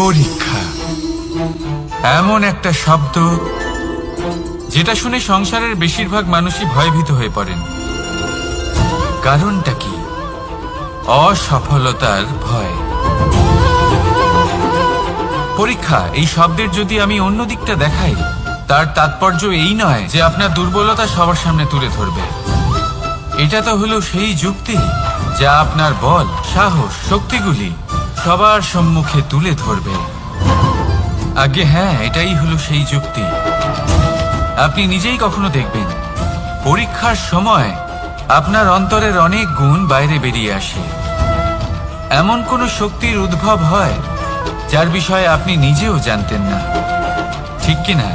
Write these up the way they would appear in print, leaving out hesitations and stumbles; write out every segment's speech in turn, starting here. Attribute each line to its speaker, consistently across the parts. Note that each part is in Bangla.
Speaker 1: পরীক্ষা এমন একটা শব্দ যেটা শুনে সংসারের বেশিরভাগ মানুষই ভয়ভীত হয়ে পড়েন। কারণটা কি? অসফলতার ভয়। পরীক্ষা এই শব্দের যদি আমি অন্য দিকটা দেখাই, তার তাৎপর্য এই নয় যে আপনার দুর্বলতা সবার সামনে তুলে ধরবে। এটা তো হলো সেই যুক্তি যা আপনার বল, সাহস, শক্তিগুলি সবার সম্মুখে তুলে ধরবে। আগে হ্যাঁ, এটাই হলো সেই যুক্তি। আপনি নিজেই কখনো দেখবেন পরীক্ষার সময় আপনার অন্তরের অনেক গুণ বাইরে বেরিয়ে আসে। এমন কোন শক্তির উদ্ভব হয় যার বিষয়ে আপনি নিজেও জানতেন না, ঠিক কিনা?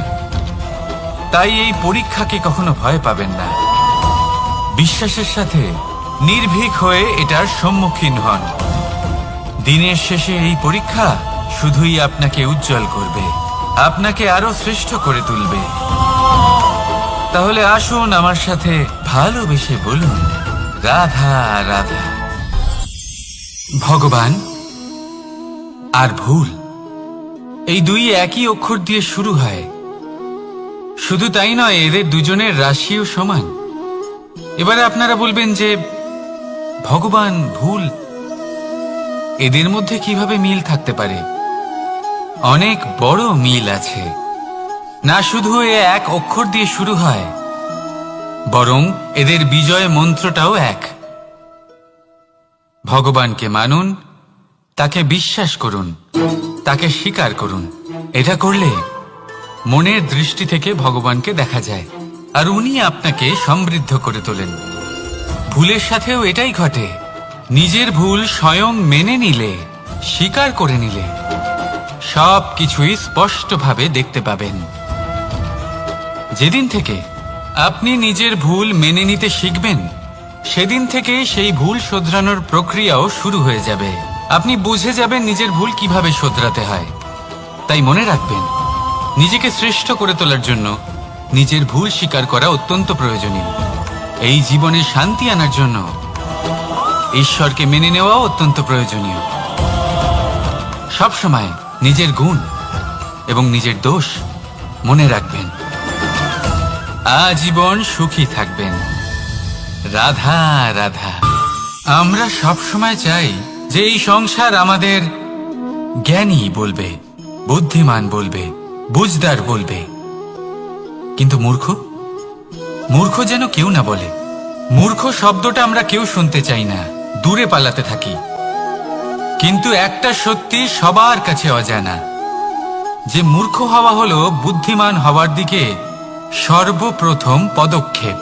Speaker 1: তাই এই পরীক্ষাকে কখনো ভয় পাবেন না। বিশ্বাসের সাথে নির্ভীক হয়ে এটার সম্মুখীন হন। দিনের শেষে এই পরীক্ষা শুধুই আপনাকে উজ্জ্বল করবে, আপনাকে আরো শ্রেষ্ঠ করে তুলবে। তাহলে আসুন আমার সাথে ভালোবেসে বলুন, রাধা রাধা। ভগবান আর ভুল এই দুই একই অক্ষর দিয়ে শুরু হয়। শুধু তাই নয়, এদের দুজনের রাশিও সমান। এবারে আপনারা বলবেন যে ভগবান, ভুল, এদের মধ্যে কিভাবে মিল থাকতে পারে? অনেক বড় মিল আছে। না শুধু এ এক অক্ষর দিয়ে শুরু হয়, বরং এদের বিজয় মন্ত্রটাও এক। ভগবানকে মানুন, তাকে বিশ্বাস করুন, তাকে স্বীকার করুন। এটা করলে মনের দৃষ্টি থেকে ভগবানকে দেখা যায়, আর উনি আপনাকে সমৃদ্ধ করে তোলেন। ভুলের সাথেও এটাই ঘটে। নিজের ভুল স্বয়ং মেনে নিলে, স্বীকার করে নিলে সব কিছুই স্পষ্টভাবে দেখতে পাবেন। যেদিন থেকে আপনি নিজের ভুল মেনে নিতে শিখবেন, সেদিন থেকে সেই ভুল শোধরানোর প্রক্রিয়াও শুরু হয়ে যাবে। আপনি বুঝে যাবেন নিজের ভুল কিভাবে শোধরাতে হয়। তাই মনে রাখবেন, নিজেকে শ্রেষ্ঠ করে তোলার জন্য নিজের ভুল স্বীকার করা অত্যন্ত প্রয়োজনীয়। এই জীবনে শান্তি আনার জন্য ঈশ্বরকে মেনে নেওয়াও অত্যন্ত প্রয়োজনীয়। সবসময় নিজের গুণ এবং নিজের দোষ মনে রাখবেন। আজীবন সুখী থাকবেন। রাধা রাধা। আমরা সবসময় চাই যে এই সংসার আমাদের জ্ঞানী বলবে, বুদ্ধিমান বলবে, বুঝদার বলবে, কিন্তু মূর্খ, মূর্খ যেন কেউ না বলে। মূর্খ শব্দটা আমরা কেউ শুনতে চাই না, দূরে পালাতে থাকি। কিন্তু একটা সত্যি সবার কাছে অজানা, যে মূর্খ হওয়া হলো বুদ্ধিমান হওয়ার দিকে সর্বপ্রথম পদক্ষেপ।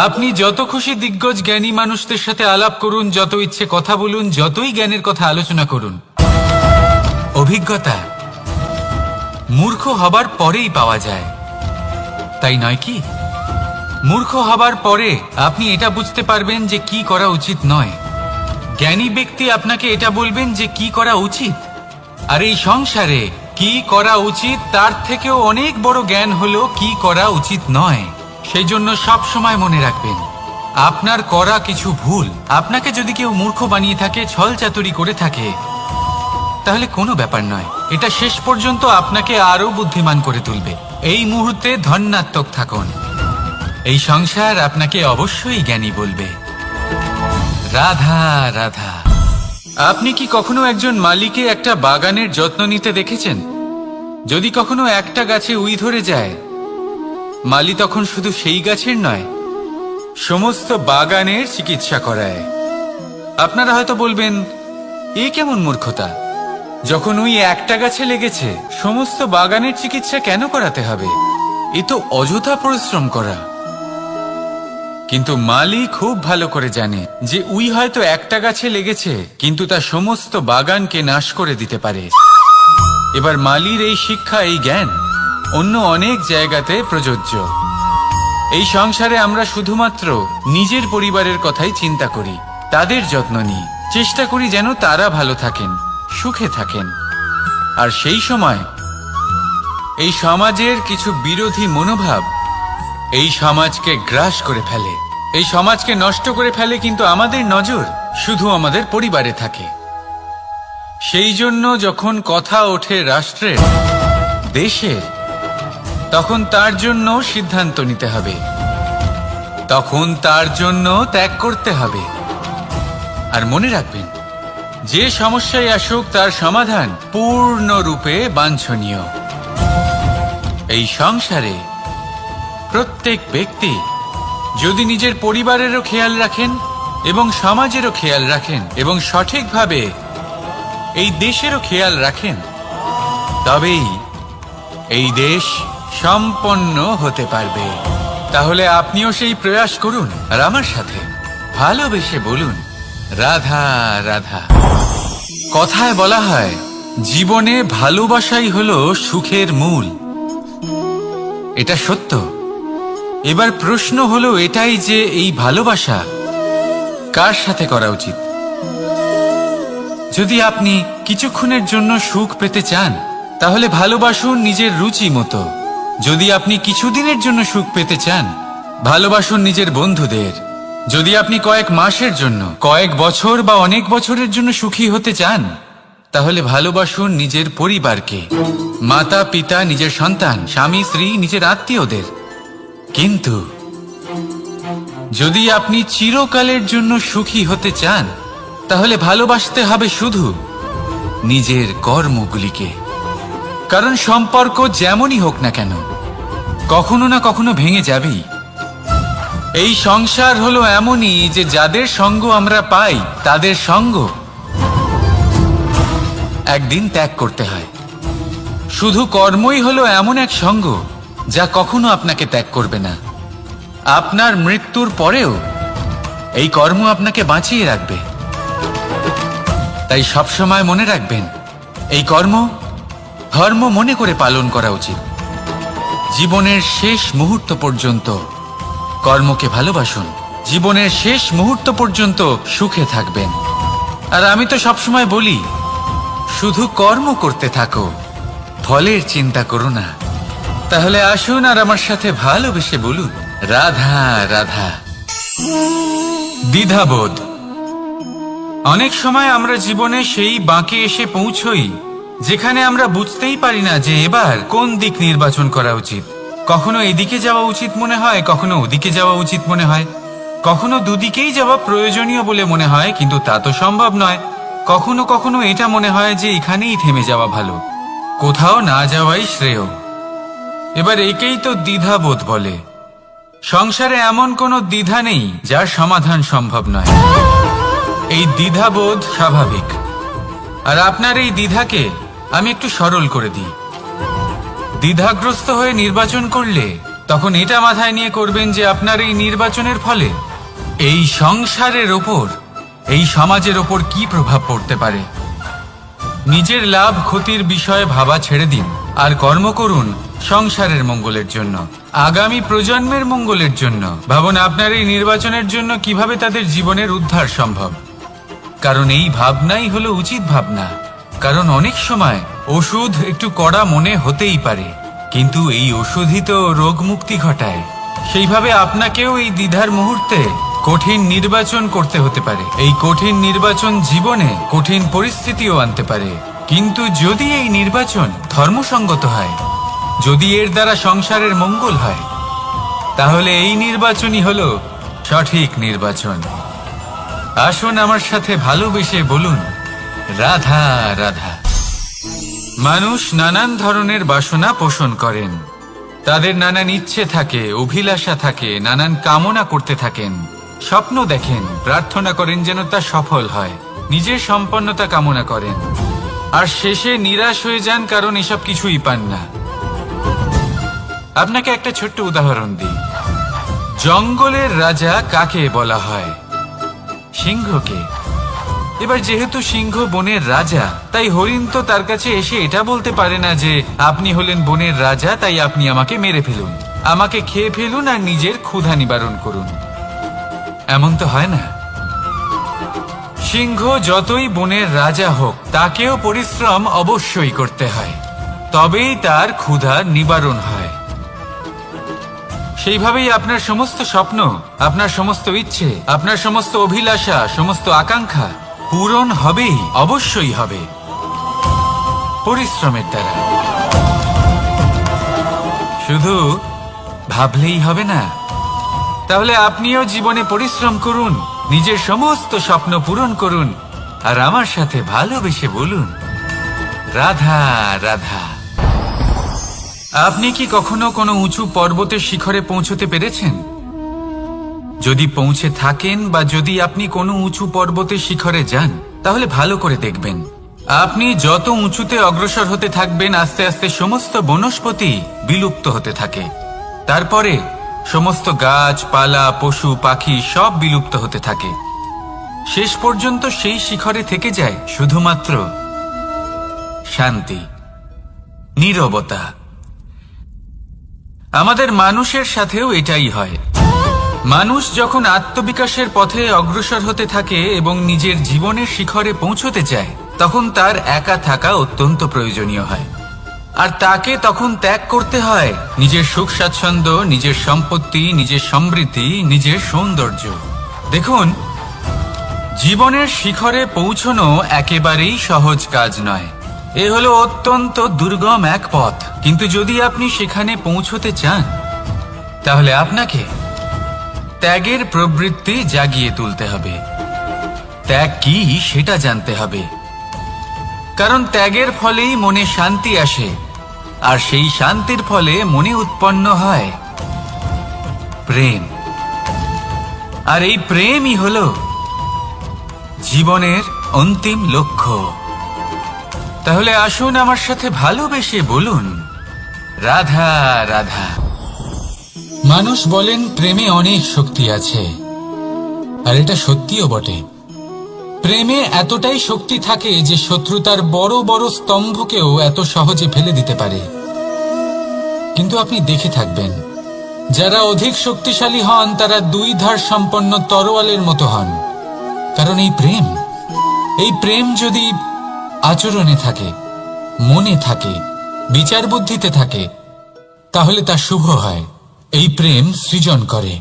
Speaker 1: আপনি যত খুশি দিগ্গজ জ্ঞানী মানুষদের সাথে আলাপ করুন, যত ইচ্ছে কথা বলুন, যতই জ্ঞানের কথা আলোচনা করুন, অভিজ্ঞতা মূর্খ হবার পরেই পাওয়া যায়, তাই নয় কি? মূর্খ হবার পরে আপনি এটা বুঝতে পারবেন যে কি করা উচিত নয়। জ্ঞানী ব্যক্তি আপনাকে এটা বলবেন যে কি করা উচিত। আর এই সংসারে কি করা উচিত তার থেকেও অনেক বড় জ্ঞান হলো কি করা উচিত নয়। সেই জন্য সব সময় মনে রাখবেন, আপনার করা কিছু ভুল আপনাকে যদি কেউ মূর্খ বানিয়ে থাকে, ছল চাতুরি করে থাকে, তাহলে কোনো ব্যাপার নয়। এটা শেষ পর্যন্ত আপনাকে আরো বুদ্ধিমান করে তুলবে। এই মুহূর্তে ধন্যাত্মক থাকুন। এই সংসার আপনাকে অবশ্যই জ্ঞানী বলবে। রাধা রাধা। আপনি কি কখনো একজন মালিকে একটা বাগানের যত্ন নিতে দেখেছেন? যদি কখনো একটা গাছে উই ধরে যায়, মালি তখন শুধু সেই গাছের নয়, সমস্ত বাগানের চিকিৎসা করায়। আপনারা হয়তো বলবেন, এ কেমন মূর্খতা? যখন উই একটা গাছে লেগেছে, সমস্ত বাগানের চিকিৎসা কেন করাতে হবে? এ তো অযথা পরিশ্রম করা। কিন্তু মালি খুব ভালো করে জানে যে উই হয়তো একটা গাছে লেগেছে, কিন্তু তা সমস্ত বাগানকে নাশ করে দিতে পারে। এবার মালির এই শিক্ষা, এই জ্ঞান অন্য অনেক জায়গাতে প্রযোজ্য। এই সংসারে আমরা শুধুমাত্র নিজের পরিবারের কথাই চিন্তা করি, তাদের যত্ন নিই, চেষ্টা করি যেন তারা ভালো থাকেন, সুখে থাকেন। আর সেই সময় এই সমাজের কিছু বিরোধী মনোভাব এই সমাজকে গ্রাস করে ফেলে, এই সমাজকে নষ্ট করে ফেলে। কিন্তু আমাদের নজর শুধু আমাদের পরিবারে থাকে। সেই জন্য যখন কথা ওঠে রাষ্ট্রের, দেশের, তখন তার জন্য সিদ্ধান্ত নিতে হবে, তখন তার জন্য ত্যাগ করতে হবে। আর মনে রাখবেন, যে সমস্যায় আসুক তার সমাধান পূর্ণরূপে বাঞ্ছনীয়। এই সংসারে প্রত্যেক ব্যক্তি যদি নিজের পরিবারেরও খেয়াল রাখেন এবং সমাজেরও খেয়াল রাখেন এবং সঠিকভাবে এই দেশেরও খেয়াল রাখেন, তবেই এই দেশ সম্পন্ন হতে পারবে। তাহলে আপনিও সেই প্রয়াস করুন আর আমার সাথে ভালোবেসে বলুন, রাধা রাধা। কথায় বলা হয়, জীবনে ভালোবাসাই হলো সুখের মূল। এটা সত্য। এবার প্রশ্ন হলো এটাই যে এই ভালোবাসা কার সাথে করা উচিত। যদি আপনি কিছুক্ষণের জন্য সুখ পেতে চান, তাহলে ভালোবাসুন নিজের রুচি মতো। যদি আপনি কিছুদিনের জন্য সুখ পেতে চান, ভালোবাসুন নিজের বন্ধুদের। যদি আপনি কয়েক মাসের জন্য, কয়েক বছর বা অনেক বছরের জন্য সুখী হতে চান, তাহলে ভালোবাসুন নিজের পরিবারকে, মাতা পিতা, নিজের সন্তান, স্বামী স্ত্রী, নিজের আত্মীয়দের। কিন্তু যদি আপনি চিরকালের জন্য সুখী হতে চান, তাহলে ভালোবাসতে হবে শুধু নিজের কর্মগুলিকে। কারণ সম্পর্ক যেমনই হোক না কেন, কখনো না কখনো ভেঙে যাবেই। এই সংসার হলো এমনই যে যাদের সঙ্গ আমরা পাই, তাদের সঙ্গ একদিন ত্যাগ করতে হয়। শুধু কর্মই হলো এমন এক সঙ্গ যা কখনো আপনাকে ত্যাগ করবে না। আপনার মৃত্যুর পরেও এই কর্ম আপনাকে বাঁচিয়ে রাখবে। তাই সবসময় মনে রাখবেন, এই কর্ম ধর্ম মনে করে পালন করা উচিত। জীবনের শেষ মুহূর্ত পর্যন্ত কর্মকে ভালোবাসুন। জীবনের শেষ মুহূর্ত পর্যন্ত সুখে থাকবেন। আর আমি তো সবসময় বলি, শুধু কর্ম করতে থাকো, ফলের চিন্তা করো না। তাহলে আসুন আর আমার সাথে ভালোবেসে বলুন, রাধা রাধা। দ্বিধাবোধ। অনেক সময় আমরা জীবনে সেই বাঁকে এসে পৌঁছই যেখানে আমরা বুঝতেই পারি না যে এবার কোন দিক নির্বাচন করা উচিত। কখনো এদিকে যাওয়া উচিত মনে হয়, কখনো ওদিকে যাওয়া উচিত মনে হয়, কখনো দুদিকেই যাওয়া প্রয়োজনীয় বলে মনে হয়, কিন্তু তা তো সম্ভব নয়। কখনো কখনো এটা মনে হয় যে এখানেই থেমে যাওয়া ভালো, কোথাও না যাওয়াই শ্রেয়। এবার একেই তো দ্বিধাবোধ বলে। সংসারে এমন কোনো দ্বিধা নেই যার সমাধান সম্ভব নয়। এই দ্বিধাবোধ স্বাভাবিক। আর আপনার এই দ্বিধাকে আমি একটু সরল করে দিই। দ্বিধাগ্রস্ত হয়ে নির্বাচন করলে তখন এটা মাথায় নিয়ে করবেন যে আপনার এই নির্বাচনের ফলে এই সংসারের ওপর, এই সমাজের ওপর কি প্রভাব পড়তে পারে। নিজের লাভ ক্ষতির বিষয়ে ভাবা ছেড়ে দিন আর কর্ম করুন সংসারের মঙ্গলের জন্য, আগামী প্রজন্মের মঙ্গলের জন্য। ভাবুন আপনার এই নির্বাচনের জন্য কিভাবে তাদের জীবনের উদ্ধার সম্ভব। কারণ এই ভাবনাই হলো উচিত ভাবনা। কারণ অনেক সময় ওষুধ একটু কড়া মনে হতেই পারে, কিন্তু এই ওষুধই তো রোগ মুক্তি ঘটায়। সেইভাবে আপনাকেও এই দ্বিধার মুহূর্তে কঠিন নির্বাচন করতে হতে পারে। এই কঠিন নির্বাচন জীবনে কঠিন পরিস্থিতিও আনতে পারে, কিন্তু যদি এই নির্বাচন ধর্মসঙ্গত হয়, যদি এর দ্বারা সংসারের মঙ্গল হয়, তাহলে এই নির্বাচনই হলো সঠিক নির্বাচন। আসুন আমার সাথে ভালোবেসে বলুন, রাধা রাধা। মানুষ নানান ধরনের বাসনা পোষণ করেন। তাদের নানান ইচ্ছে থাকে, অভিলাষা থাকে, নানান কামনা করতে থাকেন, স্বপ্ন দেখেন, প্রার্থনা করেন যেন তা সফল হয়, নিজের সম্পন্নতা কামনা করেন, আর শেষে নিরাশ হয়ে যান কারণ এসব কিছুই পান না। আপনাকে একটা ছোট্ট উদাহরণ দিই। জঙ্গলের রাজা কাকে বলা হয়? সিংহকে। এবার যেহেতু সিংহ বনের রাজা, তাই হরিণ তো তার কাছে এসে এটা বলতে পারে না যে আপনি হলেন বনের রাজা, তাই আপনি আমাকে মেরে ফেলুন, আমাকে খেয়ে ফেলুন আর নিজের ক্ষুধা নিবারণ করুন। এমন তো হয় না। সিংহ যতই বনের রাজা হোক, তাকেও পরিশ্রম অবশ্যই করতে হয়, তবেই তার ক্ষুধা নিবারণ হয়। সেইভাবেই আপনার সমস্ত স্বপ্ন, আপনার সমস্ত ইচ্ছে, আপনার সমস্ত অভিলাষা, সমস্ত আকাঙ্ক্ষা পূরণ হবেই, অবশ্যই হবে। পরিশ্রমের দ্বারা। শুধু ভাবলেই হবে না, তাহলে আপনিও জীবনে পরিশ্রম করুন, নিজের সমস্ত স্বপ্ন পূরণ করুন, আর আমার সাথে ভালোবেসে বলুন, রাধা রাধা। আপনি কি কখনো কোনো উঁচু পর্বতের শিখরে পৌঁছতে পেরেছেন? যদি পৌঁছে থাকেন বা যদি আপনি কোনো উঁচু পর্বতের শিখরে যান, তাহলে ভালো করে দেখবেন, আপনি যত উঁচুতে অগ্রসর হতে থাকবেন আস্তে আস্তে সমস্ত বনস্পতি বিলুপ্ত হতে থাকে। তারপরে সমস্ত গাছপালা, পশু পাখি সব বিলুপ্ত হতে থাকে। শেষ পর্যন্ত সেই শিখরে থেকে যায় শুধুমাত্র শান্তি, নীরবতা। আমাদের মানুষের সাথেও এটাই হয়। মানুষ যখন আত্মবিকাশের পথে অগ্রসর হতে থাকে এবং নিজের জীবনের শিখরে পৌঁছতে চায়, তখন তার একা থাকা অত্যন্ত প্রয়োজনীয় হয়। আর তাকে তখন ত্যাগ করতে হয় নিজের সুখ স্বাচ্ছন্দ্য, নিজের সম্পত্তি, নিজের সমৃদ্ধি, নিজের সৌন্দর্য। দেখুন, জীবনের শিখরে পৌঁছনো একেবারেই সহজ কাজ নয়। এ হলো অত্যন্ত দুর্গম এক পথ। কিন্তু যদি আপনি সেখানে পৌঁছতে চান, তাহলে আপনাকে ত্যাগের প্রবৃত্তি জাগিয়ে তুলতে হবে। ত্যাগ কি সেটা জানতে হবে, কারণ ত্যাগের ফলেই মনে শান্তি আসে, আর সেই শান্তির ফলে মনে উৎপন্ন হয় প্রেম। আর এই প্রেমই হলো জীবনের অন্তিম লক্ষ্য। তাহলে আসুন আমার সাথে ভালোবেসে বলুন, রাধা রাধা। মানুষ বলেন প্রেমে অনেক শক্তি আছে, আর এটা সত্যিও বটে। প্রেমে এতটাই শক্তি থাকে যে শত্রুতার বড় বড় স্তম্ভকেও এত সহজে ফেলে দিতে পারে। কিন্তু আপনি দেখে থাকবেন, যারা অধিক শক্তিশালী হন তারা দুই ধার সম্পন্ন তরোয়ালের মতো হন। কারণ এই প্রেম যদি আচরণে থাকে, মনে থাকে, বিচার বুদ্ধিতে থাকে, তাহলে তা শুভ হয়। এই প্রেম সৃজন করে।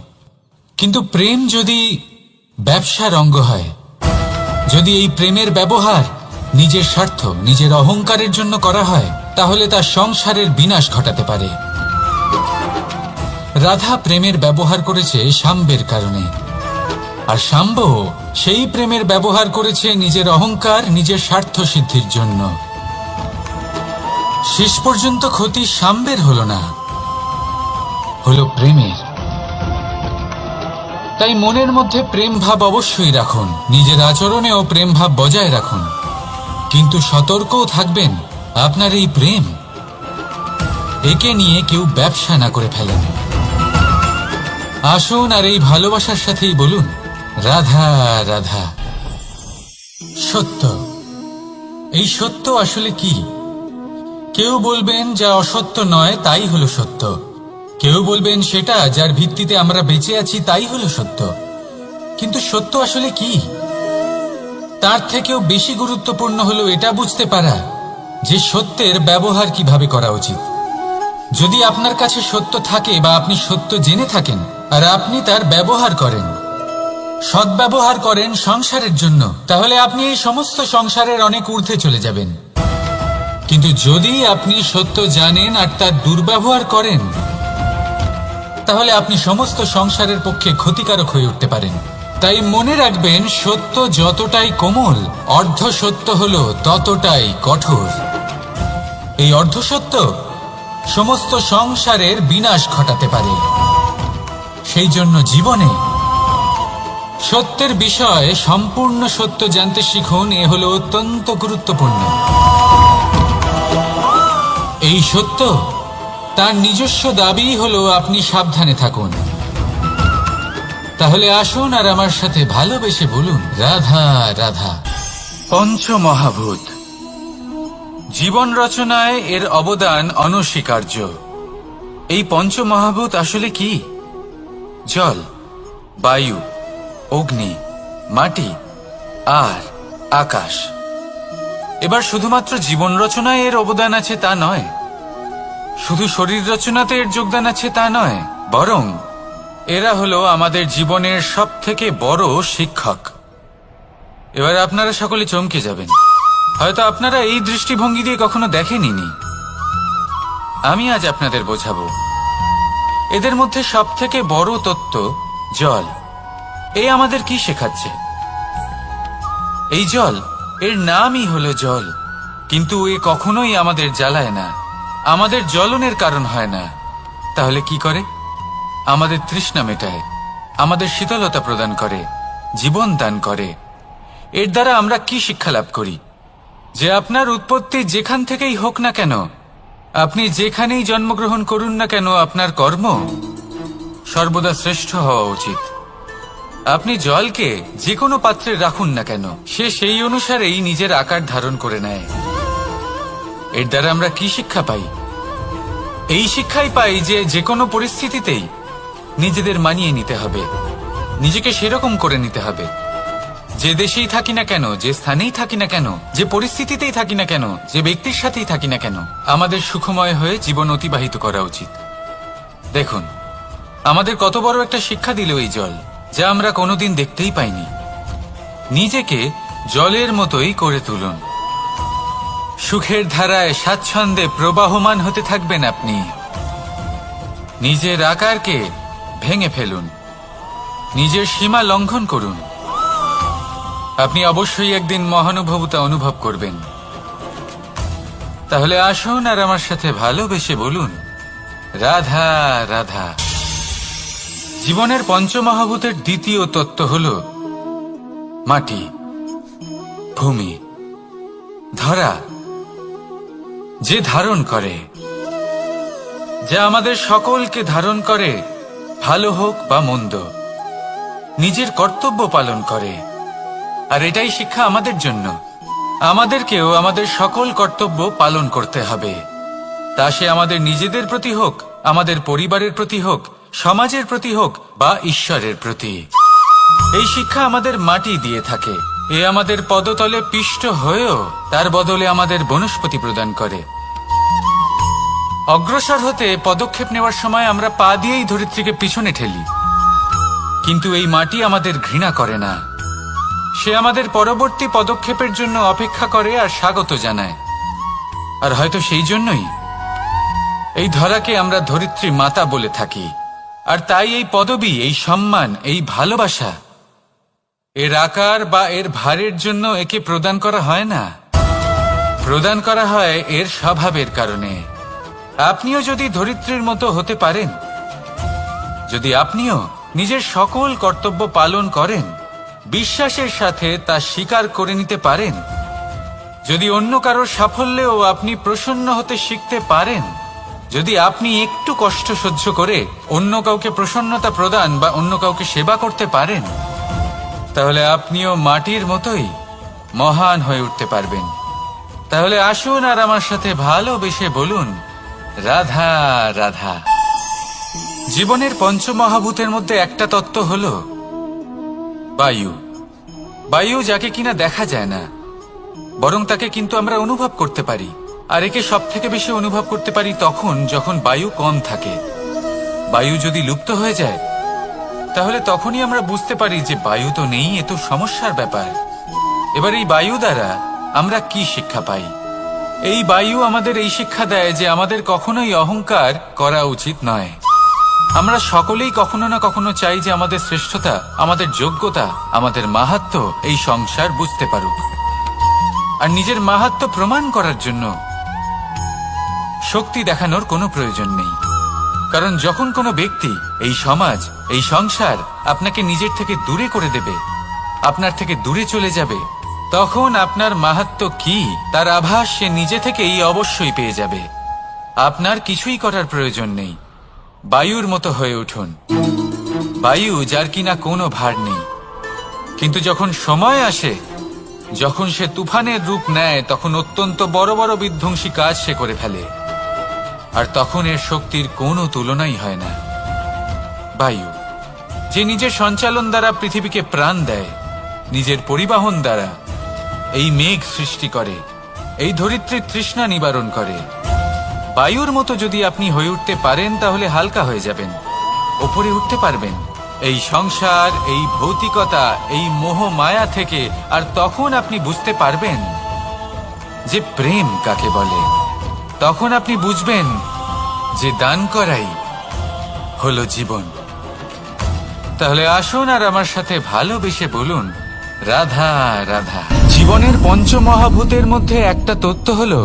Speaker 1: কিন্তু প্রেম যদি ব্যবসার অঙ্গ হয়, যদি এই প্রেমের ব্যবহার নিজের স্বার্থ, নিজের অহংকারের জন্য করা হয়, তাহলে তা সংসারের বিনাশ ঘটাতে পারে। রাধা প্রেমের ব্যবহার করেছে শাম্বের কারণে, আর শাম্ব সেই প্রেমের ব্যবহার করেছে নিজের অহংকার, নিজের স্বার্থ সিদ্ধির জন্য। শেষ পর্যন্ত ক্ষতি শাম্বের হলো না, হলো প্রেমের। তাই মনের মধ্যে প্রেম ভাব অবশ্যই রাখুন, নিজের আচরণেও প্রেম ভাব বজায় রাখুন, কিন্তু সতর্কও থাকবেন আপনার এই প্রেম, একে নিয়ে কেউ ব্যবসা না করে ফেলেন। আসুন আর এই ভালোবাসার সাথেই বলুন, রাধা রাধা। সত্য, এই সত্য আসলে কি? কেউ বলবেন যা অসত্য নয় তাই হলো সত্য, কেউ বলবেন সেটা যার ভিত্তিতে আমরা বেঁচে আছি তাই হলো সত্য। কিন্তু সত্য আসলে কি? তার থেকেও বেশি গুরুত্বপূর্ণ হলো এটা বুঝতে পারা যে সত্যের ব্যবহার কিভাবে করা উচিত। যদি আপনার কাছে সত্য থাকে বা আপনি সত্য জেনে থাকেন আর আপনি তার ব্যবহার করেন, সদ্ব্যবহার করেন সংসারের জন্য, তাহলে আপনি এই সমস্ত সংসারের অনেক ঊর্ধ্বে চলে যাবেন। কিন্তু যদি আপনি সত্য জানেন আর তার দুর্ব্যবহার করেন, তাহলে আপনি সমস্ত সংসারের পক্ষে ক্ষতিকারক হয়ে উঠতে পারেন। তাই মনে রাখবেন, সত্য যতটাই কোমল, অর্ধ সত্য হলো ততটাই কঠোর। এই অর্ধ সত্য সমস্ত সংসারের বিনাশ ঘটাতে পারে। সেই জন্য জীবনে সত্যের বিষয়ে সম্পূর্ণ সত্য জানতে শিখুন। এ হলো অত্যন্ত গুরুত্বপূর্ণ। এই সত্য তার নিজস্ব দাবি হলো আপনি সাবধানে থাকুন। তাহলে আসুন আর আমার সাথে ভালোবেসে বলুন, রাধা রাধা। পঞ্চমহাভূত জীবন রচনায় এর অবদান অনস্বীকার্য। এই পঞ্চমহাভূত আসলে কি? জল, বায়ু, অগ্নি, মাটি আর আকাশ। এবার শুধুমাত্র জীবন রচনায় এর অবদান আছে তা নয়, শুধু শরীর রচনাতে এর যোগদান আছে তা নয়, বরং এরা হলো আমাদের জীবনের সবথেকে বড় শিক্ষক। এবার আপনারা সকলে চমকে যাবেন, হয়তো আপনারা এই দৃষ্টিভঙ্গি দিয়ে কখনো দেখেননি। আমি আজ আপনাদের বোঝাবো। এদের মধ্যে সবথেকে বড় তত্ত্ব জল। এই আমাদের কি শেখাচ্ছে? এই জল, এর নামই হলো জল, কিন্তু এ কখনোই আমাদের জ্বালায় না, আমাদের জ্বলনের কারণ হয় না। তাহলে কি করে? আমাদের তৃষ্ণা মেটায়, আমাদের শীতলতা প্রদান করে, জীবন দান করে। এর দ্বারা আমরা কি শিক্ষা লাভ করি? যে আপনার উৎপত্তি যেখান থেকেই হোক না কেন, আপনি যেখানেই জন্মগ্রহণ করুন না কেন, আপনার কর্ম সর্বদা শ্রেষ্ঠ হওয়া উচিত। আপনি জলকে যে কোনো পাত্রে রাখুন না কেন, সে সেই অনুসারেই নিজের আকার ধারণ করে নেয়। এর দ্বারা আমরা কি শিক্ষা পাই? এই শিক্ষাই পাই যে যে কোনো পরিস্থিতিতেই নিজেদের মানিয়ে নিতে হবে, নিজেকে সেরকম করে নিতে হবে। যে দেশেই থাকি না কেন, যে স্থানেই থাকি না কেন, যে পরিস্থিতিতেই থাকি না কেন, যে ব্যক্তির সাথেই থাকি না কেন, আমাদের সুখময় হয়ে জীবন অতিবাহিত করা উচিত। দেখুন, আমাদের কত বড় একটা শিক্ষা দিল এই জল, যা আমরা কোনোদিন দেখতেই পাইনি। নিজেকে জলের মতোই করে তুলুন। সুখের ধারায় স্বাচ্ছন্দ্যে প্রবাহমান হতে থাকবেন আপনি। নিজের আকারকে ভেঙে ফেলুন, নিজের সীমা লঙ্ঘন করুন। আপনি অবশ্যই একদিন মহানুভবতা অনুভব করবেন। তাহলে আসুন আর আমার সাথে ভালোবেসে বলুন, রাধা রাধা। জীবনের পঞ্চমহাভূতের দ্বিতীয় তত্ত্ব হল মাটি, ভূমি, ধরা, যে ধারণ করে, যা আমাদের সকলকে ধারণ করে, ভালো হোক বা মন্দ, নিজের কর্তব্য পালন করে। আর এটাই শিক্ষা আমাদের জন্য। আমাদেরকেও আমাদের সকল কর্তব্য পালন করতে হবে, তা সে আমাদের নিজেদের প্রতি হোক, আমাদের পরিবারের প্রতি হোক, সমাজের প্রতি হোক বা ঈশ্বরের প্রতি। এই শিক্ষা আমাদের মাটি দিয়ে থাকে। এ আমাদের পদতলে পিষ্ট হয়েও তার বদলে আমাদের বনস্পতি প্রদান করে। অগ্রসর হতে পদক্ষেপ নেওয়ার সময় আমরা পা দিয়েই ধরিত্রীকে পিছনে ঠেলি, কিন্তু এই মাটি আমাদের ঘৃণা করে না। সে আমাদের পরবর্তী পদক্ষেপের জন্য অপেক্ষা করে আর স্বাগত জানায়। আর হয়তো সেই জন্যই এই ধরাকে আমরা ধরিত্রী মাতা বলে থাকি। আর তাই এই পদবী, এই সম্মান, এই ভালোবাসা, এর আকার বা এর ভারের জন্য একে প্রদান করা হয় না, প্রদান করা হয় এর স্বভাবের কারণে। আপনিও যদি ধরিত্রীর মতো হতে পারেন, যদি আপনিও নিজের সকল কর্তব্য পালন করেন, বিশ্বাসের সাথে তা স্বীকার করে নিতে পারেন, যদি অন্য কারোর সাফল্যেও আপনি প্রসন্ন হতে শিখতে পারেন, যদি আপনি একটু কষ্ট সহ্য করে অন্য কাউকে প্রসন্নতা প্রদান বা অন্য কাউকে সেবা করতে পারেন, তাহলে আপনিও মাটির মতোই মহান হয়ে উঠতে পারবেন। তাহলে আসুন আর আমার সাথে ভালোবেসে বলুন, রাধা রাধা। জীবনের পঞ্চমহাভূতের মধ্যে একটা তত্ত্ব হল বায়ু। বায়ু, যাকে কিনা দেখা যায় না, বরং তাকে কিন্তু আমরা অনুভব করতে পারি। আর একে সব থেকে বেশি অনুভব করতে পারি তখন যখন বায়ু কম থাকে। বায়ু যদি লুপ্ত হয়ে যায়, তাহলে তখনই আমরা বুঝতে পারি যে বায়ু তো নেই, এ তো সমস্যার ব্যাপার। এবার এই বায়ু দ্বারা আমরা কি শিক্ষা পাই? এই বায়ু আমাদের এই শিক্ষা দেয় যে আমাদের কখনোই অহংকার করা উচিত নয়। আমরা সকলেই কখনো না কখনো চাই যে আমাদের শ্রেষ্ঠতা, আমাদের যোগ্যতা, আমাদের মাহাত্ম্য এই সংসার বুঝতে পারুক। আর নিজের মাহাত্ম্য প্রমাণ করার জন্য শক্তি দেখানোর কোনো প্রয়োজন নেই। কারণ যখন কোনো ব্যক্তি, এই সমাজ, এই সংসার আপনাকে নিজের থেকে দূরে করে দেবে, আপনার থেকে দূরে চলে যাবে, তখন আপনার মাহাত্ম্য কি তার আভাস সে নিজে থেকেই অবশ্যই পেয়ে যাবে। আপনার কিছুই করার প্রয়োজন নেই। বায়ুর মতো হয়ে উঠুন। বায়ু, যার কিনা কোনো ভার নেই, কিন্তু যখন সময় আসে, যখন সে তুফানের রূপ নেয়, তখন অত্যন্ত বড় বড় বিধ্বংসী কাজ সে করে ফেলে। আর তখন এর শক্তির কোনো তুলনাই হয় না। বায়ু, যে নিজের সঞ্চালন দ্বারা পৃথিবীকে প্রাণ দেয়, নিজের পরিবহন দ্বারা এই মেঘ সৃষ্টি করে, এই ধরিত্রীর তৃষ্ণা নিবারণ করে। বায়ুর মতো যদি আপনি হয়ে উঠতে পারেন, তাহলে হালকা হয়ে যাবেন, ওপরে উঠতে পারবেন এই সংসার, এই ভৌতিকতা, এই মোহ মায়া থেকে। আর তখন আপনি বুঝতে পারবেন যে প্রেম কাকে বলে। তখন আপনি বুঝবেন যে দান করাই হলো জীবন। তাহলে আসুন আর আমার সাথে ভালোবেসে বলুন, রাধা রাধা। জীবনের পঞ্চমহাভূতের মধ্যে একটা তত্ত্ব হলো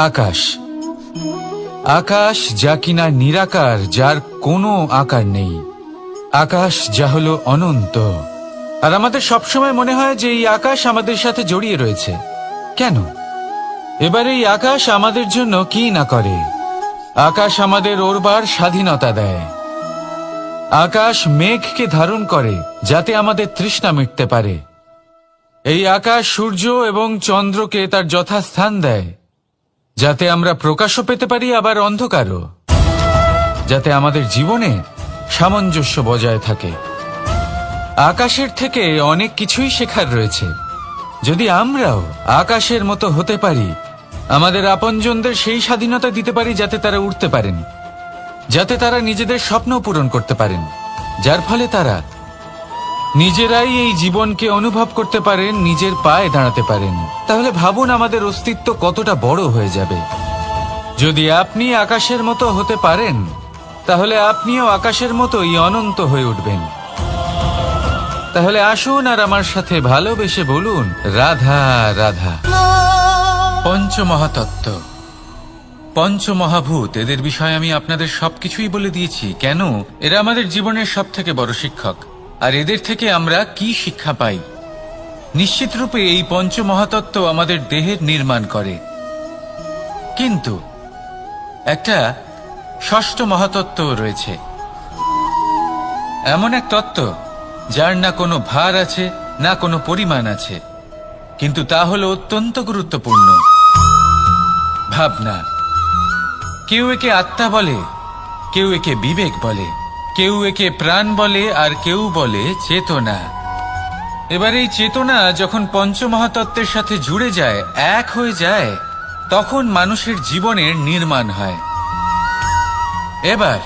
Speaker 1: আকাশ। আকাশ যা কিনা নিরাকার, যার কোনো আকার নেই। আকাশ যা হলো অনন্ত। আর আমাদের সবসময় মনে হয় যে এই আকাশ আমাদের সাথে জড়িয়ে রয়েছে। কেন? এবার এই আকাশ আমাদের জন্য কি না করে। আকাশ আমাদের ওড়বার স্বাধীনতা দেয়। আকাশ মেঘকে ধারণ করে যাতে আমাদের তৃষ্ণা মিটতে পারে। এই আকাশ সূর্য এবং চন্দ্রকে তার যথাস্থান দেয় যাতে আমরা প্রকাশও পেতে পারি, আবার অন্ধকারও, যাতে আমাদের জীবনে সামঞ্জস্য বজায় থাকে। আকাশের থেকে অনেক কিছুই শেখার রয়েছে। যদি আমরাও আকাশের মতো হতে পারি, আমাদের আপনজনদের সেই স্বাধীনতা দিতে পারি যাতে তারা উঠতে পারেন, যাতে তারা নিজেদের স্বপ্ন পূরণ করতে পারেন, যার ফলে তারা নিজেরাই এই জীবনকে অনুভব করতে পারেন, নিজের পায়ে দাঁড়াতে পারেন, তাহলে ভাবুন আমাদের অস্তিত্ব কতটা বড় হয়ে যাবে। যদি আপনি আকাশের মতো হতে পারেন, তাহলে আপনিও আকাশের মতোই অনন্ত হয়ে উঠবেন। তাহলে আসুন আর আমার সাথে ভালোবেসে বলুন, রাধা রাধা। পঞ্চমহাতত্ত্ব, পঞ্চমহাভূত, এদের বিষয়ে আমি আপনাদের সবকিছুই বলে দিয়েছি। কেন? এরা আমাদের জীবনের সব থেকে বড় শিক্ষক। আর এদের থেকে আমরা কি শিক্ষা পাই? নিশ্চিত রূপে এই পঞ্চমহাতত্ত্ব আমাদের দেহের নির্মাণ করে, কিন্তু একটা ষষ্ঠ মহাতত্ত্ব রয়েছে। এমন এক তত্ত্ব যার না কোনো ভার আছে, না কোনো পরিমাণ আছে, কিন্তু তা হলো অত্যন্ত গুরুত্বপূর্ণ। ভাবনা। কেউ একে আত্মা বলে, কেউ একে বিবেক বলে, কেউ একে প্রাণ বলে, আর কেউ বলে চেতনা। এবার এই চেতনা যখন পঞ্চমহাতত্ত্বের সাথে জুড়ে যায়, এক হয়ে যায়, তখন মানুষের জীবনের নির্মাণ হয়। এবার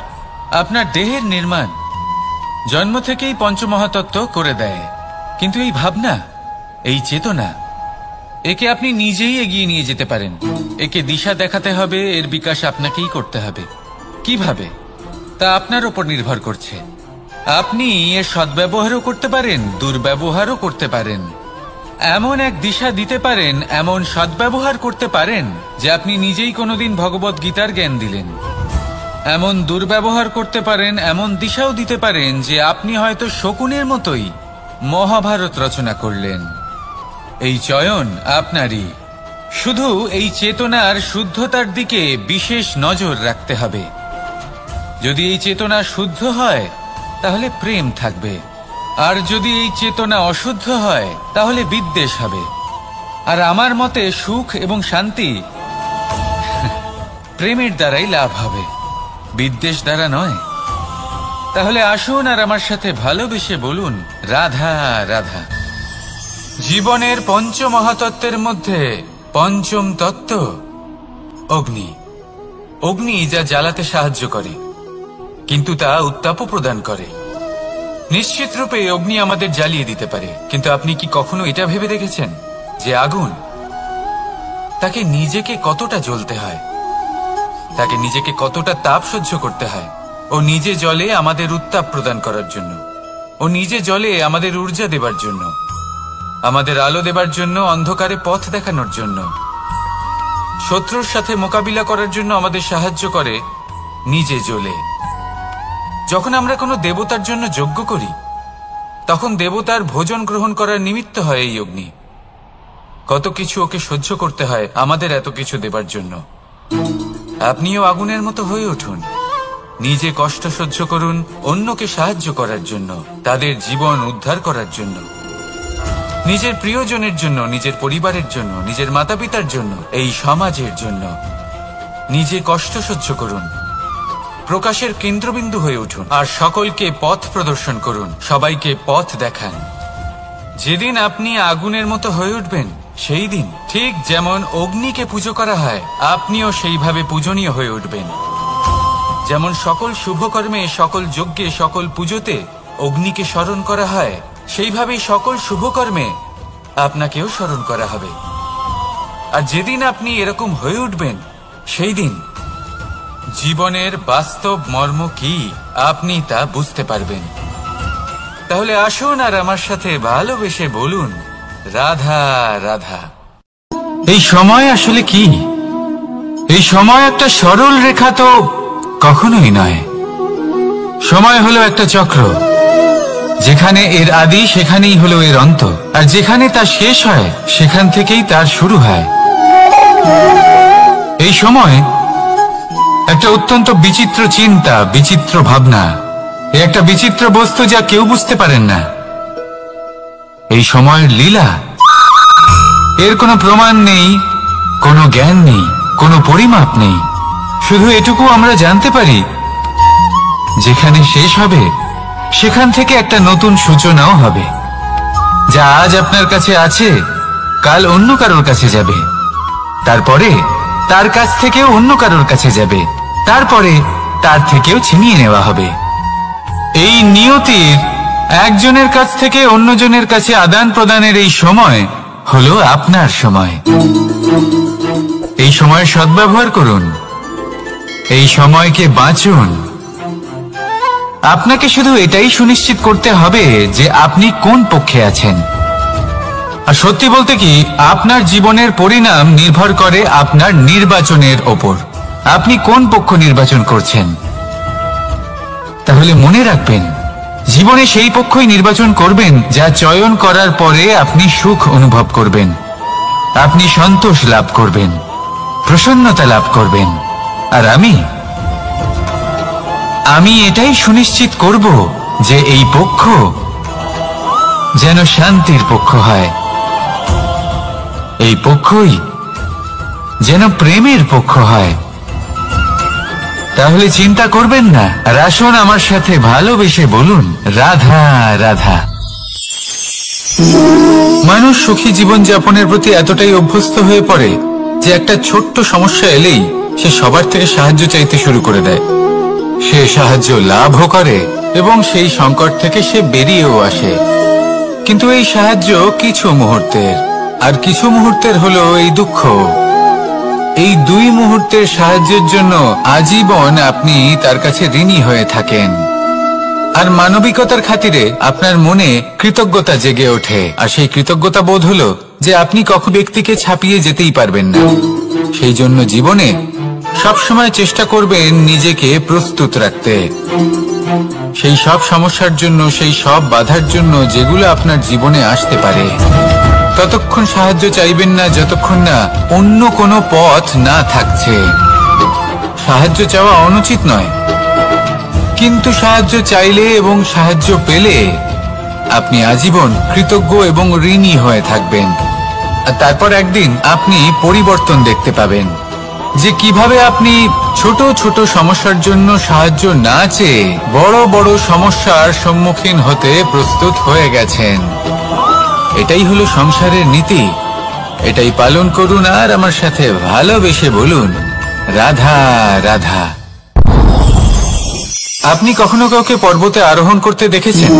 Speaker 1: আপনার দেহের নির্মাণ জন্ম থেকেই পঞ্চমহাতত্ত্ব করে দেয়। কিন্তু এই ভাবনা, এই চেতনা, একে আপনি নিজেই এগিয়ে নিয়ে যেতে পারেন। একে দিশা দেখাতে হবে, এর বিকাশ আপনাকেই করতে হবে। কিভাবে? তা আপনার উপর নির্ভর করছে। আপনি এর সদ্ব্যবহারও করতে পারেন, দুর্ব্যবহারও করতে পারেন। এমন এক দিশা দিতে পারেন, এমন সদ্ব্যবহার করতে পারেন যে আপনি নিজেই কোনোদিন ভগবত গীতার জ্ঞান দিলেন। এমন দুর্ব্যবহার করতে পারেন, এমন দিশাও দিতে পারেন যে আপনি হয়তো শকুনের মতোই মহাভারত রচনা করলেন। এই চয়ন আপনারই। শুধু এই চেতনার শুদ্ধতার দিকে বিশেষ নজর রাখতে হবে। যদি এই চেতনা শুদ্ধ হয়, তাহলে প্রেম থাকবে। আর যদি এই চেতনা অশুদ্ধ হয়, তাহলে বিদ্বেষ হবে। আর আমার মতে সুখ এবং শান্তি প্রেমের দ্বারাই লাভ হবে, বিদ্বেষ দ্বারা নয়। তাহলে আসুন আর আমার সাথে ভালোবেসে বলুন, রাধা রাধা। জীবনের পঞ্চমহাতত্ত্বের মধ্যে পঞ্চম তত্ত্ব অগ্নি। অগ্নি যা জ্বালাতে সাহায্য করে, কিন্তু তা উত্তাপও প্রদান করে। নিশ্চিত রূপে অগ্নি আমাদের জ্বালিয়ে দিতে পারে, কিন্তু আপনি কি কখনো এটা ভেবে দেখেছেন যে আগুন, তাকে নিজেকে কতটা জ্বলতে হয়, তাকে নিজেকে কতটা তাপ সহ্য করতে হয়? ও নিজে জ্বলে আমাদের উত্তাপ প্রদান করার জন্য, ও নিজে জ্বলে আমাদের ঊর্জা দেবার জন্য, আমাদের আলো দেবার জন্য, অন্ধকারে পথ দেখানোর জন্য, শত্রুর সাথে মোকাবিলা করার জন্য আমাদের সাহায্য করে, নিজে জ্বলে। যখন আমরা কোনো দেবতার জন্য যজ্ঞ করি, তখন দেবতার ভোজন গ্রহণ করার নিমিত্ত হয় এই অগ্নি। কত কিছু ওকে সহ্য করতে হয় আমাদের এত কিছু দেবার জন্য। আপনিও আগুনের মতো হয়ে উঠুন, নিজে কষ্ট সহ্য করুন অন্যকে সাহায্য করার জন্য, তাদের জীবন উদ্ধার করার জন্য, নিজের প্রিয়জনের জন্য, নিজের পরিবারের জন্য, নিজের মাতা পিতার জন্য, এই সমাজের জন্য। নিজে কষ্ট সহ্য করুন, প্রকাশের কেন্দ্রবিন্দু হয়ে উঠুন, আর সকলকে পথ প্রদর্শন করুন, সবাইকে পথ দেখান। যেদিন আপনি আগুনের মতো হয়ে উঠবেন, সেই দিন ঠিক যেমন অগ্নিকে পুজো করা হয়, আপনিও সেইভাবে পূজনীয় হয়ে উঠবেন। যেমন সকল শুভকর্মে, সকল যজ্ঞে, সকল পুজোতে অগ্নিকে স্মরণ করা হয়, সেইভাবেই সকল শুভকর্মে আপনাকেও স্মরণ করা হবে। আর যেদিন আপনি এরকম হয়ে উঠবেন, সেই দিন জীবনের বাস্তব মর্ম কি আপনি তা বুঝতে পারবেন। তাহলে আসুন আর আমার সাথে ভালোবেসে বলুন, রাধা রাধা। এই সময় আসলে কি? এই সময় একটা সরল রেখা তো কখনোই নয়। সময় হলো একটা চক্র, যেখানে এর আদি সেখানেই হলো এর অন্ত, আর যেখানে তা শেষ হয় সেখান থেকেই তার শুরু হয়। এই সময় একটা অত্যন্ত বিচিত্র চিন্তা, বিচিত্র ভাবনা, একটা বিচিত্র বস্তু যা কেউ বুঝতে পারেন না। এই সময়ের লীলা, এর কোনো প্রমাণ নেই, কোনো জ্ঞান নেই, কোনো পরিমাপ নেই। শুধু এটুকু আমরা জানতে পারি, যেখানে শেষ হবে সেখান থেকে একটা নতুন সূচনাও হবে। যা আজ আপনার কাছে আছে, কাল অন্য কারোর কাছে যাবে, তারপরে তার কাছ থেকেও অন্য কারোর কাছে যাবে, তারপরে তার থেকেও ছিনিয়ে নেওয়া হবে। এই নিয়তির একজনের কাছ থেকে অন্যজনের কাছে আদান প্রদানের এই সময় হলো আপনার সময়। এই সময়ের সদ্ব্যবহার করুন, এই সময়কে বাঁচুন। আপনাকে শুধু এটাই সুনিশ্চিত করতে হবে যে আপনি কোন পক্ষে আছেন। আর সত্যি বলতে কি, আপনার জীবনের পরিণাম নির্ভর করে আপনার নির্বাচনের ওপর। আপনি কোন পক্ষ নির্বাচন করছেন। তাহলে মনে রাখবেন, জীবনে সেই পক্ষই নির্বাচন করবেন যা চয়ন করার পরে আপনি সুখ অনুভব করবেন, আপনি সন্তোষ লাভ করবেন, প্রসন্নতা লাভ করবেন। আর আমি এটাই সুনিশ্চিত করব যে এই পক্ষ যেন শান্তির পক্ষ হয়, এই পক্ষই যেন প্রেমের পক্ষ হয়। তাহলে চিন্তা করবেন না, আর আসুন আমার সাথে ভালোবেসে বলুন, রাধা রাধা। মানুষ সুখী জীবন যাপনের প্রতি এতটাই অভ্যস্ত হয়ে পড়ে যে একটা ছোট্ট সমস্যা এলেই সে সবার থেকে সাহায্য চাইতে শুরু করে দেয়। সে সাহায্য লাভও করে এবং সেই সংকট থেকে সে বেরিয়েও আসে। কিন্তু এই সাহায্য কিছু মুহূর্তের, আর কিছু মুহূর্তের হলো এই দুঃখ। এই দুই মুহূর্তের সাহায্যের জন্য আজীবন আপনি তার কাছে ঋণী হয়ে থাকেন। আর মানবিকতার খাতিরে আপনার মনে কৃতজ্ঞতা জেগে ওঠে। আর সেই কৃতজ্ঞতা বোধ হলো যে আপনি কখনো ব্যক্তিকে ছাপিয়ে যেতেই পারবেন না। সেই জন্য জীবনে সবসময় চেষ্টা করবেন নিজেকে প্রস্তুত রাখতে সেই সব সমস্যার জন্য, সেই সব বাধার জন্য যেগুলো আপনার জীবনে আসতে পারে। ততক্ষণ সাহায্য চাইবেন না যতক্ষণ না অন্য কোনো পথ না থাকছে। সাহায্য চাওয়া অনুচিত নয়, কিন্তু সাহায্য চাইলে এবং সাহায্য পেলে আপনি আজীবন কৃতজ্ঞ এবং ঋণী হয়ে থাকবেন। আর তারপর একদিন আপনি পরিবর্তন দেখতে পাবেন যে কিভাবে আপনি ছোট ছোট সমস্যার জন্য সাহায্য না চেয়ে বড় বড় সমস্যার সম্মুখীন হতে প্রস্তুত হয়ে গেছেন। এটাই হলো সংসারের নীতি। এটাই পালন করুন আর আমার সাথে ভালোবেসে বলুন, রাধা রাধা। আপনি কখনো কাউকে পর্বতে আরোহণ করতে দেখেছেন?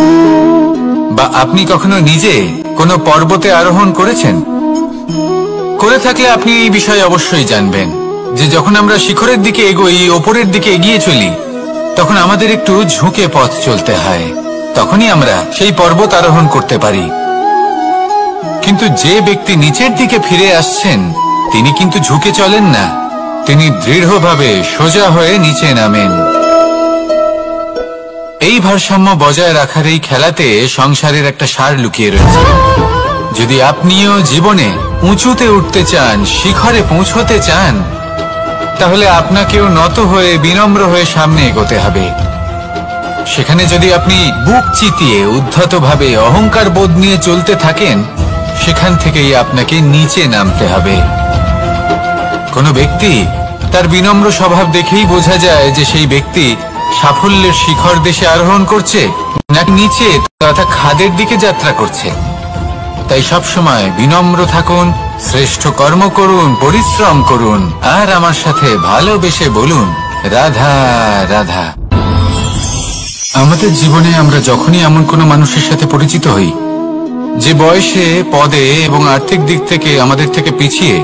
Speaker 1: বা আপনি কখনো নিজে কোনো পর্বতে আরোহণ করেছেন? করে থাকলে আপনি এই বিষয়ে অবশ্যই জানবেন যে যখন আমরা শিখরের দিকে এগোই, ওপরের দিকে এগিয়ে চলি, তখন আমাদের একটু ঝুঁকে পথ চলতে হয়। তখনই আমরা সেই পর্বত আরোহণ করতে পারি। কিন্তু যে ব্যক্তি নিচের দিকে ফিরে আসছেন, তিনি কিন্তু ঝুঁকে চলেন না, তিনি দৃঢ়ভাবে সোজা হয়ে নিচে নামেন। এই ভারসাম্য বজায় রাখার এই খেলাতে সংসারের একটা সার লুকিয়ে রয়েছে। যদি আপনিও জীবনে উঁচুতে উঠতে চান, শিখরে পৌঁছতে চান, তাহলে আপনাকেও নত হয়ে বিনম্র হয়ে সামনে এগোতে হবে। সেখানে যদি আপনি বুক চিতিয়ে উদ্ধতভাবে অহংকার বোধ নিয়ে চলতে থাকেন, সেখান থেকেই আপনাকে নিচে নামতে হবে। কোনো ব্যক্তি তার বিনম্র স্বভাব দেখেই বোঝা যায় যে সেই ব্যক্তি সাফল্যের শিখর দেশে আরোহণ করছে নাকি নিচে তথা খাদের দিকে যাত্রা করছে। তাই সবসময় বিনম্র থাকুন, শ্রেষ্ঠ কর্ম করুন, পরিশ্রম করুন আর আমার সাথে ভালোবেসে বলুন, রাধা রাধা। আমাদের জীবনে আমরা যখনই এমন কোনো মানুষের সাথে পরিচিত হই যে বয়সে, পদে এবং আর্থিক দিক থেকে আমাদের থেকে পিছিয়ে,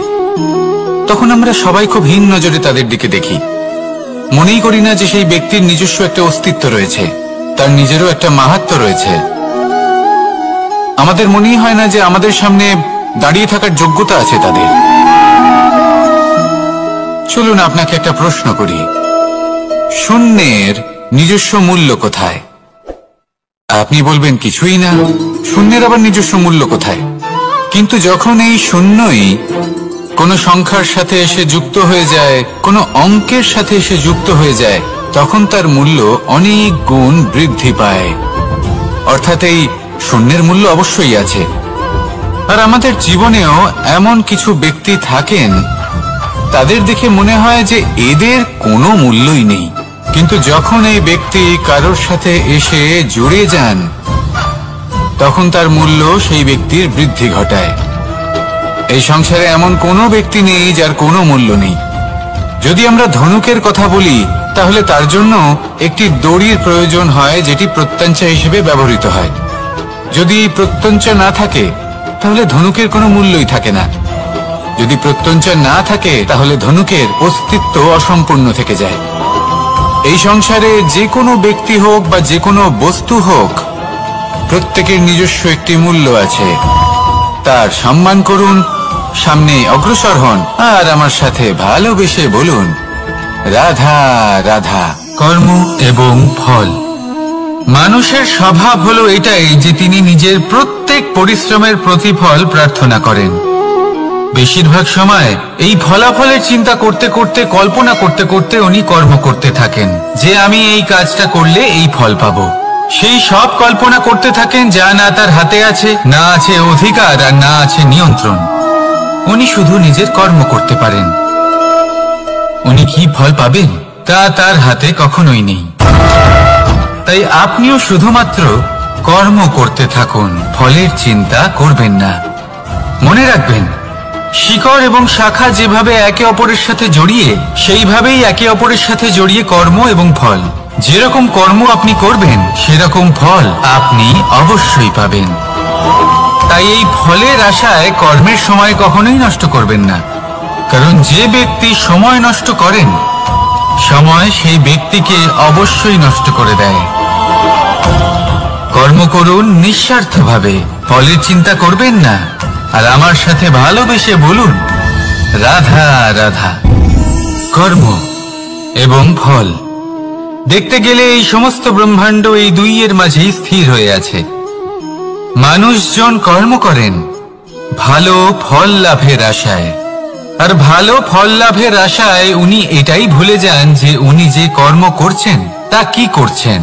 Speaker 1: তখন আমরা সবাই খুব হীন নজরে তাদের দিকে দেখি। মনেই করি না যে সেই ব্যক্তির নিজস্ব একটা অস্তিত্ব রয়েছে, তার নিজেরও একটা মাহাত্ম্য রয়েছে। আমাদের মনেই হয় না যে আমাদের সামনে দাঁড়িয়ে থাকার যোগ্যতা আছে তাদের। চলুন আপনাকে একটা প্রশ্ন করি, শূন্যের নিজস্ব মূল্য কোথায়? আপনি বলবেন কিছুই না। শূন্যের আবার নিজস্ব মূল্য কোথায়? কিন্তু যখন এই শূন্যই কোনো সংখ্যার সাথে এসে যুক্ত হয়ে যায়, কোনো অঙ্কের সাথে এসে যুক্ত হয়ে যায়, তখন তার মূল্য অনেক গুণ বৃদ্ধি পায়। অর্থাৎ এই শূন্যের মূল্য অবশ্যই আছে। আর আমাদের জীবনেও এমন কিছু ব্যক্তি থাকেন, তাদের দেখে মনে হয় যে এদের কোনো মূল্যই নেই, কিন্তু যখন এই ব্যক্তি কারোর সাথে এসে জুড়ে যান, তখন তার মূল্য সেই ব্যক্তির বৃদ্ধি ঘটায়। এই সংসারে এমন কোনো ব্যক্তি নেই যার কোনো মূল্য নেই। যদি আমরা ধনুকের কথা বলি, তাহলে তার জন্য একটি দড়ির প্রয়োজন হয়, যেটি প্রত্যঞ্চা হিসেবে ব্যবহৃত হয়। যদি প্রত্যঞ্চা না থাকে, তাহলে ধনুকের কোনো মূল্যই থাকে না। যদি প্রত্যঞ্চা না থাকে, তাহলে ধনুকের অস্তিত্ব অসম্পূর্ণ থেকে যায়। এই সংসারে যে কোনো ব্যক্তি হোক বা যে কোনো বস্তু হোক, প্রত্যেকের নিজস্ব একটি মূল্য আছে। তার সম্মান করুন, সামনে অগ্রসর হন, আর আমার সাথে ভালোবেসে বলুন, রাধা রাধা। কর্ম এবং ফল। মানুষের স্বভাব হলো এটাই যে তিনি নিজের প্রত্যেক পরিশ্রমের প্রতিফল প্রার্থনা করেন। বেশিরভাগ সময় এই ফলাফলের চিন্তা করতে করতে, কল্পনা করতে করতে উনি কর্ম করতে থাকেন, যে আমি এই কাজটা করলে এই ফল পাবো। সেই সব কল্পনা করতে থাকেন যা না তার হাতে আছে, না আছে অধিকার, আর না আছে নিয়ন্ত্রণ। উনি শুধু নিজের কর্ম করতে পারেন। উনি কি ফল পাবেন তা তার হাতে কখনোই নেই। তাই আপনিও শুধুমাত্র কর্ম করতে থাকুন, ফলের চিন্তা করবেন না। মনে রাখবেন, শিকড় এবং শাখা যেভাবে একে অপরের সাথে জড়িয়ে, সেইভাবেই একে অপরের সাথে জড়িয়ে কর্ম এবং ফল। যেরকম কর্ম আপনি করবেন, সেরকম ফল আপনি অবশ্যই পাবেন। তাই এই ফলের আশায় কর্মের সময় কখনোই নষ্ট করবেন না, কারণ যে ব্যক্তি সময় নষ্ট করেন, সময় সেই ব্যক্তিকে অবশ্যই নষ্ট করে দেয়। কর্ম করুন নিঃস্বার্থভাবে, ফলের চিন্তা করবেন না, আর আমার সাথে ভালোবেসে বলুন, রাধা রাধা। কর্ম এবং ফল। দেখতে গেলে এই সমস্ত ব্রহ্মাণ্ড এই দুইয়ের মাঝেই স্থির হয়ে আছে। মানুষজন কর্ম করেন ভালো ফল লাভের আশায়, আর ভালো ফল লাভের আশায় উনি এটাই ভুলে যান যে উনি যে কর্ম করছেন তা কি করছেন।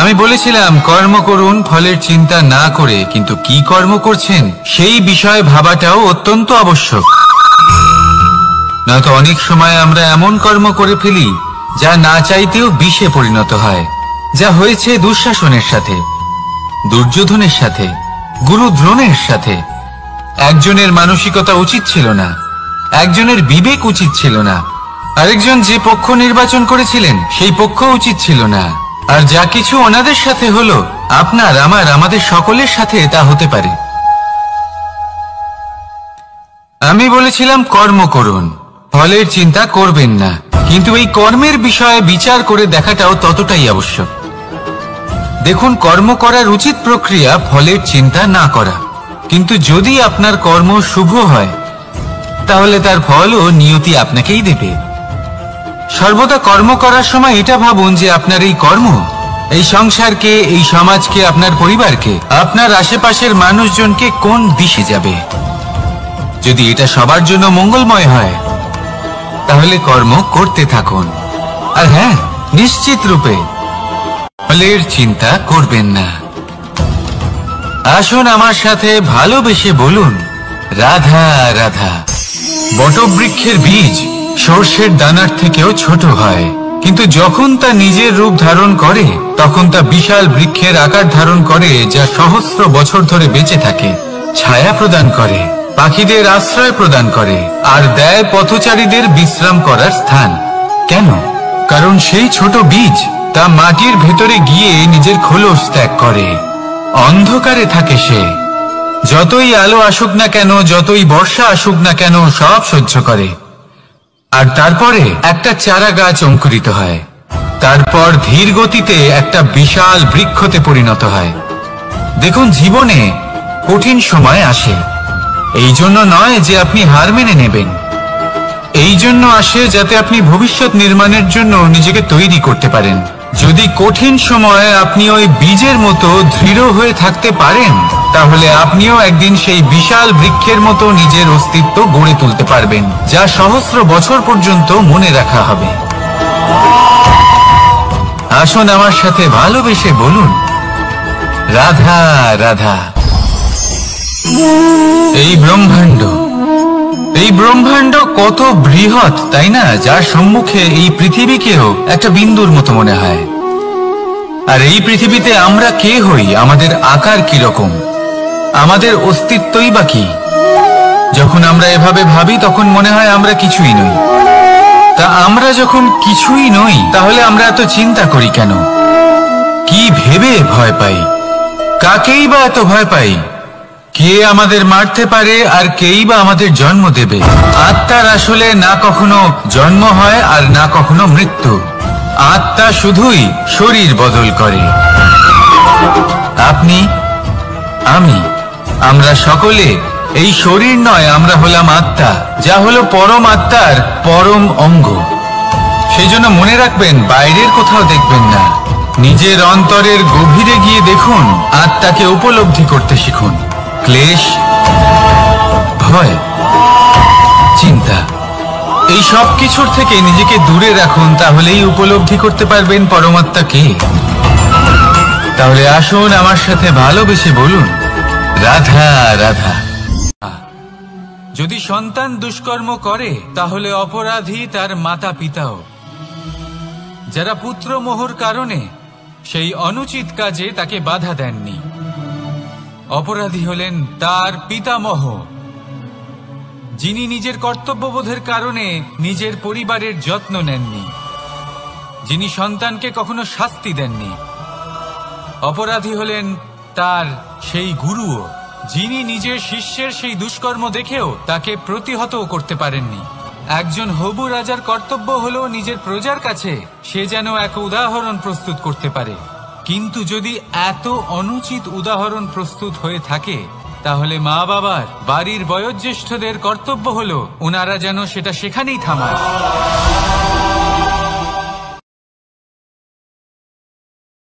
Speaker 1: আমি বলেছিলাম কর্ম করুন ফলের চিন্তা না করে, কিন্তু কি কর্ম করছেন সেই বিষয়ে ভাবাটাও অত্যন্ত আবশ্যক। নয়তো অনেক সময় আমরা এমন কর্ম করে ফেলি যা না চাইতেও বিষে পরিণত হয়, যা হয়েছে দুঃশাসনের সাথে, দুর্যোধনের সাথে, গুরু দ্রোণের সাথে। একজনের মানসিকতা উচিত ছিল না, একজনের বিবেক উচিত ছিল না, আরেকজন যে পক্ষ নির্বাচন করেছিলেন সেই পক্ষ উচিত ছিল না। আর যা কিছু ওনাদের সাথে হলো, আপনার, আমার, আমাদের সকলের সাথে তা হতে পারে। আমি বলেছিলাম কর্ম করুন, ফলের চিন্তা করবেন না, কিন্তু এই কর্মের বিষয়ে বিচার করে দেখাটাও ততটাই আবশ্যক। দেখুন, কর্ম করার উচিত প্রক্রিয়া ফলের চিন্তা না করা, কিন্তু যদি আপনার কর্ম শুভ হয়, তাহলে তার ফলও নিয়তি আপনাকেই দেবে। সর্বদা কর্ম করার সময় এটা ভাবুন যে আপনার এই কর্ম এই সংসারকে, এই সমাজকে, আপনার পরিবারকে, আপনার আশেপাশের মানুষজনকে কোন দিশে যাবে। যদি এটা সবার জন্য মঙ্গলময় হয়, তাহলে কর্ম করতে থাকুন। আর হ্যাঁ, নিশ্চিত রূপে ফলের চিন্তা করবেন না। আসুন আমার সাথে ভালোবেসে বলুন, রাধা রাধা। বটবৃক্ষের বীজ সর্ষের দানার থেকেও ছোট হয়, কিন্তু যখন তা নিজের রূপ ধারণ করে, তখন তা বিশাল বৃক্ষের আকার ধারণ করে, যা সহস্র বছর ধরে বেঁচে থাকে, ছায়া প্রদান করে, পাখিদের আশ্রয় প্রদান করে, আর দেয় পথচারীদের বিশ্রাম করার স্থান। কেন? কারণ সেই ছোট বীজ তা মাটির ভেতরে গিয়ে নিজের খোলস ত্যাগ করে। অন্ধকারে থাকে সে, যতই আলো আসুক না কেন, যতই বর্ষা আসুক না কেন, সব সহ্য করে। আর তারপরে একটা চারা গাছ অঙ্কুরিত হয়, তারপর ধীর গতিতে একটা বিশাল বৃক্ষতে পরিণত হয়। দেখুন, জীবনে কঠিন সময় আসে, এই জন্য নয় যে আপনি হার মেনে নেবেন, এই জন্য আসে যাতে আপনি ভবিষ্যৎ নির্মাণের জন্য নিজেকে তৈরি করতে পারেন। যদি কঠিন সময়ে আপনি ওই বীজের মতো দৃঢ় হয়ে থাকতে পারেন, তাহলে আপনিও একদিন সেই বিশাল বৃক্ষের মতো নিজের অস্তিত্ব গড়ে তুলতে পারবেন, যা সহস্র বছর পর্যন্ত মনে রাখা হবে। আসুন আমার সাথে ভালোবেসে বলুন, রাধা রাধা। এই ব্রহ্মাণ্ড কত বৃহৎ, তাই না? যার সম্মুখে এই পৃথিবীকেও একটা বিন্দুর মতো মনে হয়। আর এই পৃথিবীতে আমরা কে হই, আমাদের আকার কিরকম, আমাদের অস্তিত্বই বা কি? যখন আমরা এভাবে ভাবি তখন মনে হয় আমরা কিছুই নই। তা আমরা যখন কিছুই নই, তাহলে আমরা এত চিন্তা করি কেন? কি ভেবে ভয় পাই? কাকেই বা এত ভয় পাই? কে আমাদের মারতে পারে আর কেই বা আমাদের জন্ম দেবে? আত্মার আসলে না কখনো জন্ম হয় আর না কখনো মৃত্যু। আত্মা শুধুই শরীর বদল করে। আপনি, আমি, আমরা সকলে এই শরীর নয়, আমরা হলাম আত্মা, যা হলো পরম আত্মার পরম অঙ্গ। সেই জন্য মনে রাখবেন, বাইরের কোথাও দেখবেন না, নিজের অন্তরের গভীরে গিয়ে দেখুন, আত্মাকে উপলব্ধি করতে শিখুন। ক্লেশ, ভয়, চিন্তা, এই সব কিছুর থেকে নিজেকে দূরে রাখুন, তাহলেই উপলব্ধি করতে পারবেন পরমাত্মা কে। তাহলে আসুন আমার সাথে ভালোবেসে বলুন, রাধা রাধা। যদি সন্তান দুষ্কর্ম করে, তাহলে অপরাধী তার মাতা পিতাও, যারা পুত্র মোহর কারণে সেই অনুচিত কাজে তাকে বাধা দেননি। অপরাধী হলেন তার পিতামহ, যিনি নিজের কর্তব্যবোধের কারণে নিজের পরিবারের যত্ন নেননি, যিনি সন্তানকে কখনো শাস্তি দেননি। অপরাধী হলেন তার সেই গুরুও, যিনি নিজের শিষ্যের সেই দুষ্কর্ম দেখেও তাকে প্রতিহত করতে পারেননি। একজন হবু রাজার কর্তব্য হলো নিজের প্রজার কাছে সে যেন এক উদাহরণ প্রস্তুত করতে পারে। কিন্তু যদি এত অনুচিত উদাহরণ প্রস্তুত হয়ে থাকে, তাহলে মা বাবার, বাড়ির বয়োজ্যেষ্ঠদের কর্তব্য হলো ওনারা যেন সেটা সেখানেই থামায়।